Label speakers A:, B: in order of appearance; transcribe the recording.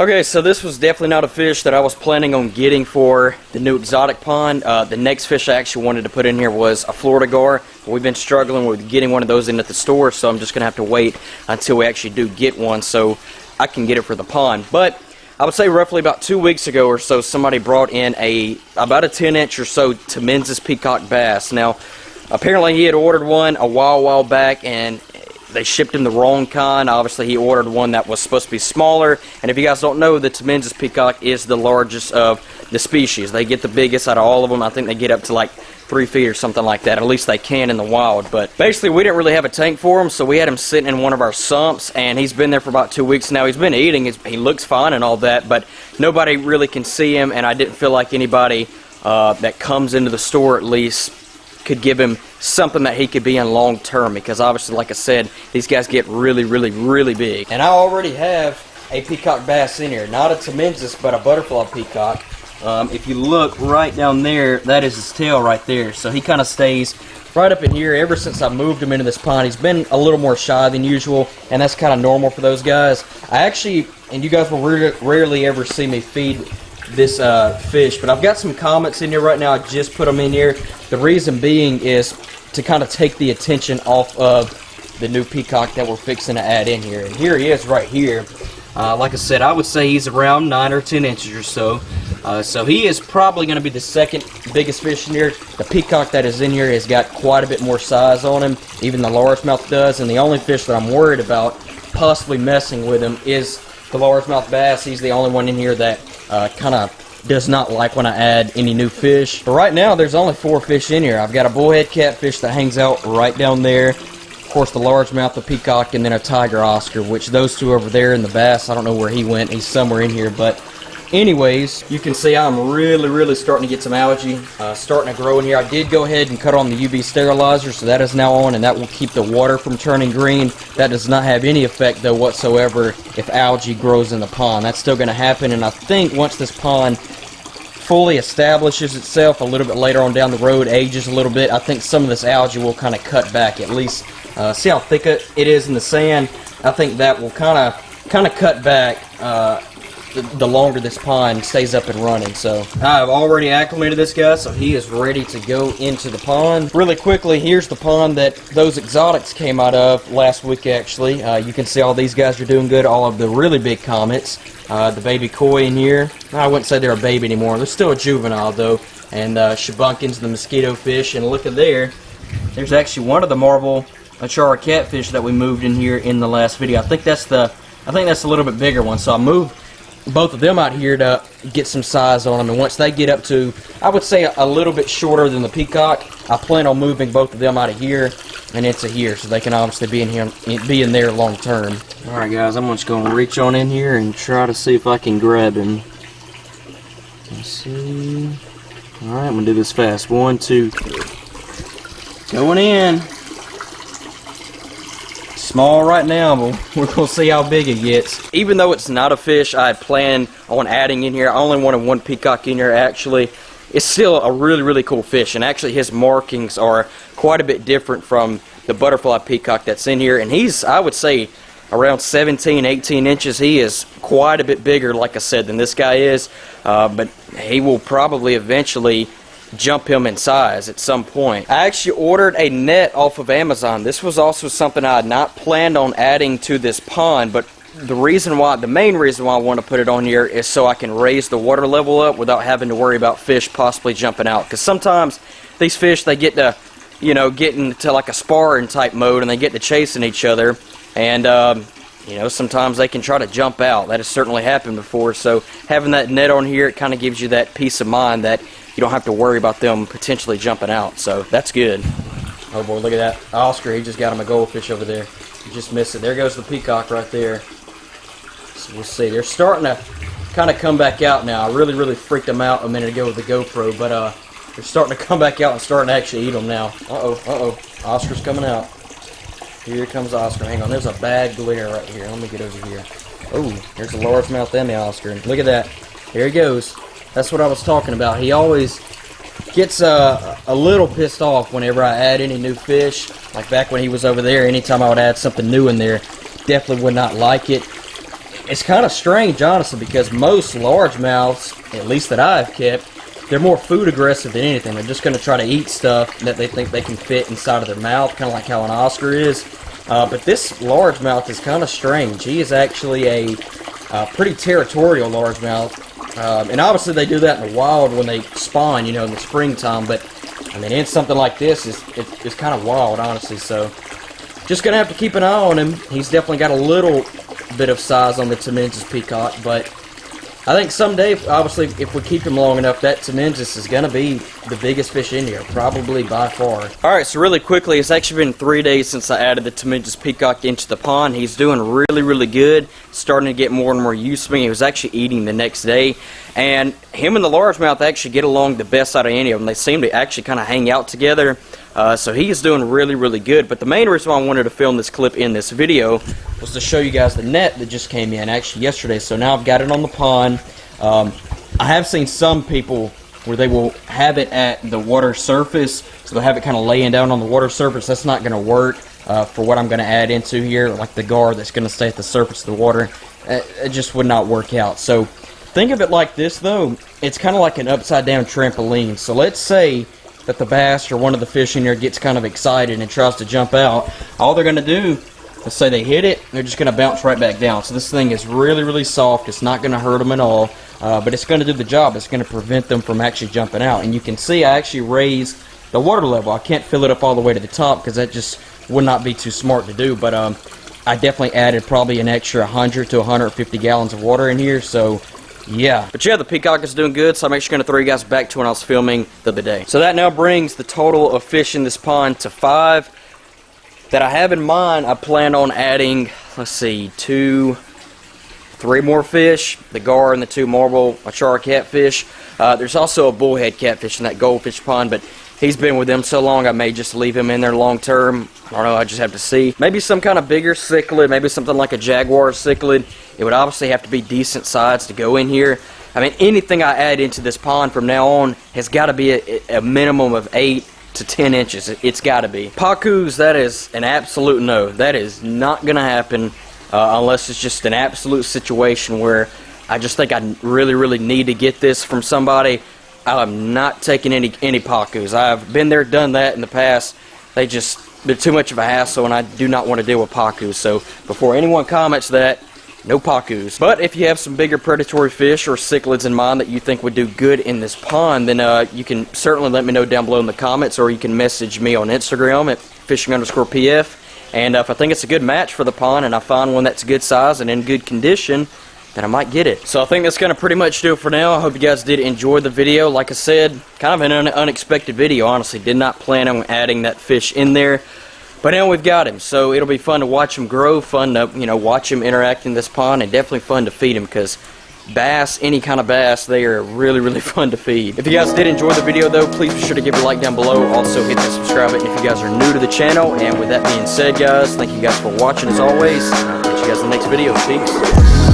A: Okay, so this was definitely not a fish that I was planning on getting for the new exotic pond. The next fish I actually wanted to put in here was a Florida gar. We've been struggling with getting one of those in at the store, so I'm just going to have to wait until we actually do get one so I can get it for the pond. But I would say roughly about 2 weeks ago or so, somebody brought in about a 10-inch or so TEMENSIS peacock bass. Now, apparently he had ordered one a while back, and they shipped him the wrong kind. Obviously, he ordered one that was supposed to be smaller. And if you guys don't know, the TEMENSIS peacock is the largest of the species. They get the biggest out of all of them. I think they get up to like 3 feet or something like that. At least they can in the wild. But basically, we didn't really have a tank for him, so we had him sitting in one of our sumps. And he's been there for about 2 weeks now. He's been eating. He looks fine and all that, but nobody really can see him. And I didn't feel like anybody that comes into the store at least could give him something that he could be in long term, because obviously, like I said, these guys get really big. And I already have a peacock bass in here, not a TEMENSIS, but a butterfly peacock. If you look right down there, that is his tail right there. So he kind of stays right up in here. Ever since I moved him into this pond, he's been a little more shy than usual, and that's kind of normal for those guys. I actually, and you guys will rarely ever see me feed this fish, but I've got some comments in here right now. I just put them in here. The reason being is to kind of take the attention off of the new peacock that we're fixing to add in here. And here he is right here. Like I said, I would say he's around 9 or 10 inches or so. So he is probably going to be the second biggest fish in here. The peacock that is in here has got quite a bit more size on him. Even the largemouth does. And the only fish that I'm worried about possibly messing with him is the largemouth bass. He's the only one in here that kind of does not like when I add any new fish. But right now, there's only 4 fish in here. I've got a bullhead catfish that hangs out right down there. Of course, the largemouth, the peacock, and then a tiger Oscar, which those two over there in the bass, I don't know where he went. He's somewhere in here. But anyways, you can see I'm really starting to get some algae starting to grow in here. I did go ahead and cut on the UV sterilizer, so that is now on, and that will keep the water from turning green. That does not have any effect, though, whatsoever if algae grows in the pond. That's still going to happen, and I think once this pond fully establishes itself a little bit later on down the road, ages a little bit, I think some of this algae will kind of cut back. At least, see how thick it is in the sand? I think that will kind of cut back the longer this pond stays up and running. So I've already acclimated this guy, so he is ready to go into the pond. Really quickly, here's the pond that those exotics came out of last week, actually. You can see all these guys are doing good. All of the really big comets. The baby koi in here. I wouldn't say they're a baby anymore. They're still a juvenile, though. And shabunkins, the mosquito fish. And look at there. There's actually one of the marble achara catfish that we moved in here in the last video. I think that's a little bit bigger one. So I moved both of them out here to get some size on them, and once they get up to, I would say, a little bit shorter than the peacock, I plan on moving both of them out of here and into here, so they can obviously be in there long term. All right, guys, I'm just going to reach on in here and try to see if I can grab him. Let's see. All right, I'm gonna do this fast. 1, 2, 3. Going in. Small right now, but we're going to see how big it gets. Even though it's not a fish I planned on adding in here, I only wanted one peacock in here actually. It's still a really cool fish, and actually his markings are quite a bit different from the butterfly peacock that's in here. And he's, I would say, around 17, 18 inches. He is quite a bit bigger, like I said, than this guy is. But he will probably eventually jump him in size at some point. I actually ordered a net off of Amazon. This was also something I had not planned on adding to this pond, but the main reason why I want to put it on here is so I can raise the water level up without having to worry about fish possibly jumping out. Because sometimes these fish, they get to, get into like a sparring type mode, and they get to chasing each other, and sometimes they can try to jump out. That has certainly happened before. So having that net on here, it kind of gives you that peace of mind that you don't have to worry about them potentially jumping out. So that's good. Oh boy, look at that Oscar. He just got him a goldfish over there. He just missed it. There goes the peacock right there. So we'll see. They're starting to kind of come back out now. I really freaked them out a minute ago with the GoPro, but they're starting to come back out and starting to actually eat them now. Uh-oh. Oscar's coming out. Here comes Oscar. Hang on, there's a bad glare right here. Let me get over here. Oh, there's a largemouth and the Oscar. Look at that. There he goes. That's what I was talking about. He always gets a little pissed off whenever I add any new fish. Like back when he was over there, anytime I would add something new in there, definitely would not like it. it's kind of strange, honestly, because most largemouths, at least that I've kept, they're more food aggressive than anything. They're just going to try to eat stuff that they think they can fit inside of their mouth, kind of like how an Oscar is. But this largemouth is kind of strange. He is actually a pretty territorial largemouth. And obviously they do that in the wild when they spawn, you know, in the springtime. But, I mean, in something like this, it's kind of wild, honestly. So, just going to have to keep an eye on him. He's definitely got a little bit of size on the TEMENSIS peacock, but I think someday, obviously, if we keep him long enough, that TEMENSIS is going to be the biggest fish in here, probably by far. Alright, so really quickly, it's actually been 3 days since I added the TEMENSIS peacock into the pond. He's doing really, really good, starting to get more and more used to me. He was actually eating the next day, and him and the largemouth actually get along the best out of any of them. They seem to actually kind of hang out together. So he is doing really, really good. But the main reason why I wanted to film this clip in this video was to show you guys the net that just came in, actually yesterday. So now I've got it on the pond. I have seen some people where they will have it at the water surface. So they'll have it kind of laying down on the water surface. That's not going to work for what I'm going to add into here, like the guard that's going to stay at the surface of the water. It just would not work out. So think of it like this, though. It's kind of like an upside-down trampoline. So let's say that the bass or one of the fish in there gets kind of excited and tries to jump out. All they're going to do, let's say they hit it, they're just going to bounce right back down. So this thing is really, really soft. It's not going to hurt them at all, but it's going to do the job. It's going to prevent them from actually jumping out. And you can see I actually raised the water level. I can't fill it up all the way to the top because that just would not be too smart to do, but I definitely added probably an extra 100 to 150 gallons of water in here, so yeah. But yeah, the peacock is doing good, so I'm actually going to throw you guys back to when I was filming the other day. So that now brings the total of fish in this pond to 5 that I have in mind. I plan on adding, let's see, 3 more fish, the gar and the 2 marble achara catfish. There's also a bullhead catfish in that goldfish pond, but he's been with them so long I may just leave him in there long term. I don't know, I just have to see. Maybe some kind of bigger cichlid, maybe something like a jaguar cichlid. It would obviously have to be decent size to go in here. I mean, anything I add into this pond from now on has got to be a minimum of 8 to 10 inches. It's got to be. Pacus, that is an absolute no. That is not going to happen unless it's just an absolute situation where I just think I really, really need to get this from somebody. I'm not taking any pacus. I've been there, done that in the past. They're too much of a hassle, and I do not want to deal with pacus. So before anyone comments that, no pacus. But if you have some bigger predatory fish or cichlids in mind that you think would do good in this pond, then you can certainly let me know down below in the comments, or you can message me on Instagram at fishing_pf. And if I think it's a good match for the pond and I find one that's good size and in good condition, then I might get it. So I think that's going to pretty much do it for now. I hope you guys did enjoy the video. Like I said, kind of an unexpected video, honestly. Did not plan on adding that fish in there. But now we've got him, so it'll be fun to watch him grow, fun to, you know, watch him interact in this pond, and definitely fun to feed him, because bass, any kind of bass, they are really, really fun to feed. If you guys did enjoy the video, though, please be sure to give it a like down below. Also, hit that subscribe button if you guys are new to the channel. And with that being said, guys, thank you guys for watching as always. I'll catch you guys in the next video. Peace.